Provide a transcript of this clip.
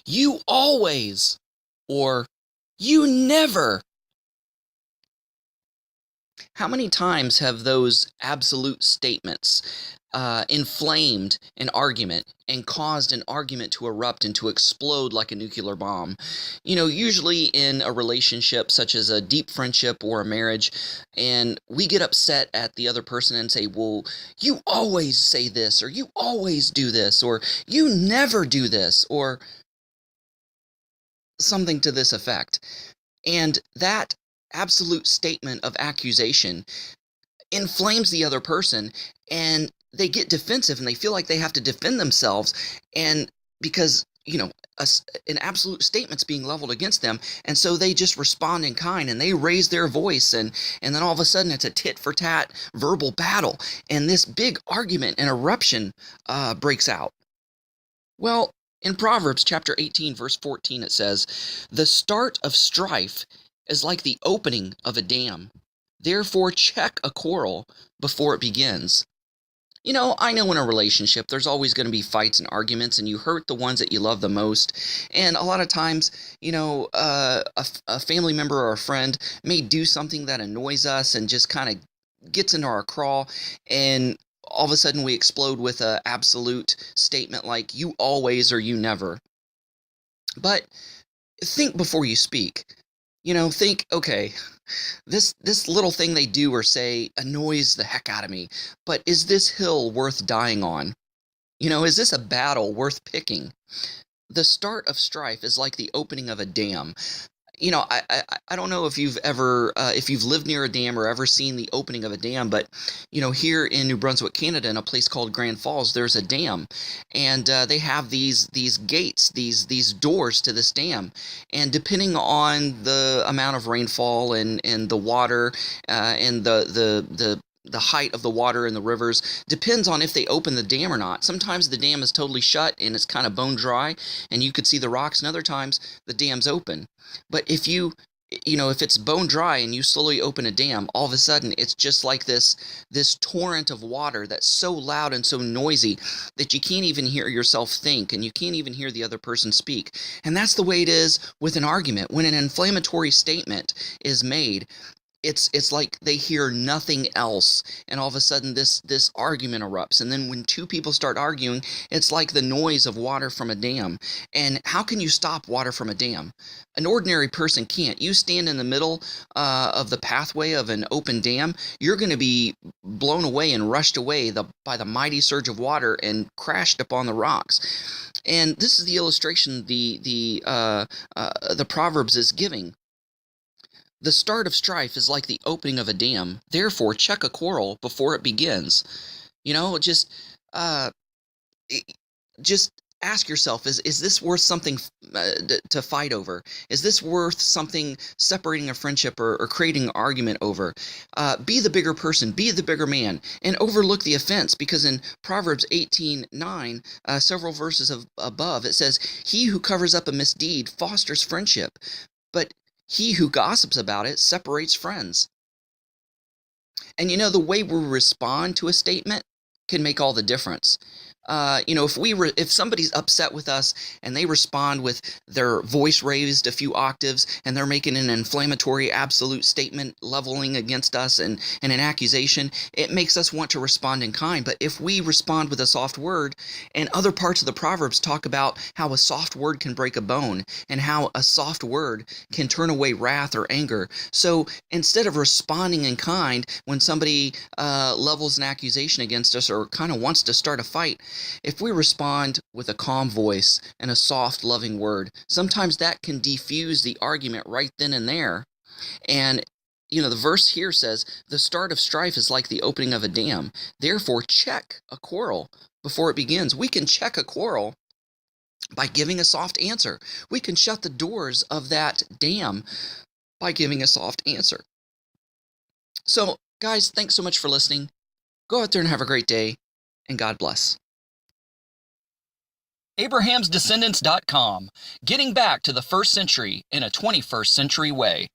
You always, or you never. How many times have those absolute statements inflamed an argument and caused an argument to erupt and to explode like a nuclear bomb? Usually in a relationship such as a deep friendship or a marriage, and we get upset at the other person and say, well, you always say this, or you always do this, or you never do this, or something to this effect. And that absolute statement of accusation inflames the other person, and they get defensive and they feel like they have to defend themselves, and because an absolute statement's being leveled against them, and so they just respond in kind and they raise their voice, and then all of a sudden it's a tit for tat verbal battle, and this big argument and eruption breaks out. Well, in Proverbs chapter 18 verse 14 it says, the start of strife is like the opening of a dam. Therefore, check a quarrel before it begins. I know in a relationship there's always going to be fights and arguments, and you hurt the ones that you love the most. And a lot of times, a family member or a friend may do something that annoys us and just kind of gets into our craw, and all of a sudden we explode with an absolute statement like, you always or you never. But think before you speak. Think, okay, this little thing they do or say annoys the heck out of me, but is this hill worth dying on? Is this a battle worth picking? The start of strife is like the opening of a dam. I don't know if you've ever if you've lived near a dam or ever seen the opening of a dam, but here in New Brunswick, Canada, in a place called Grand Falls, there's a dam, and they have these gates, these doors to this dam, and depending on the amount of rainfall and the water and the height of the water in the rivers depends on if they open the dam or not. Sometimes the dam is totally shut and it's kind of bone dry and you could see the rocks, and other times the dam's open. But if if it's bone dry and you slowly open a dam, all of a sudden it's just like this torrent of water that's so loud and so noisy that you can't even hear yourself think, and you can't even hear the other person speak. And that's the way it is with an argument. When an inflammatory statement is made, it's like they hear nothing else, and all of a sudden this argument erupts. And then when two people start arguing, it's like the noise of water from a dam. And how can you stop water from a dam? An ordinary person can't. You stand in the middle of the pathway of an open dam, you're going to be blown away and rushed away by the mighty surge of water and crashed upon the rocks. And this is the illustration the Proverbs is giving. The start of strife is like the opening of a dam. Therefore, check a quarrel before it begins. You know, just uh, just ask yourself: is this worth something to fight over? Is this worth something separating a friendship or creating an argument over? Be the bigger person, be the bigger man, and overlook the offense. Because in Proverbs 18:9, several verses above, it says, "He who covers up a misdeed fosters friendship, but he who gossips about it separates friends." And the way we respond to a statement can make all the difference. If somebody's upset with us and they respond with their voice raised a few octaves and they're making an inflammatory absolute statement leveling against us and an accusation, it makes us want to respond in kind. But if we respond with a soft word, and other parts of the Proverbs talk about how a soft word can break a bone and how a soft word can turn away wrath or anger. So instead of responding in kind when somebody levels an accusation against us or kind of wants to start a fight, if we respond with a calm voice and a soft, loving word, sometimes that can defuse the argument right then and there. And, the verse here says, the start of strife is like the opening of a dam. Therefore, check a quarrel before it begins. We can check a quarrel by giving a soft answer. We can shut the doors of that dam by giving a soft answer. So, guys, thanks so much for listening. Go out there and have a great day, and God bless. AbrahamsDescendants.com, getting back to the first century in a 21st century way.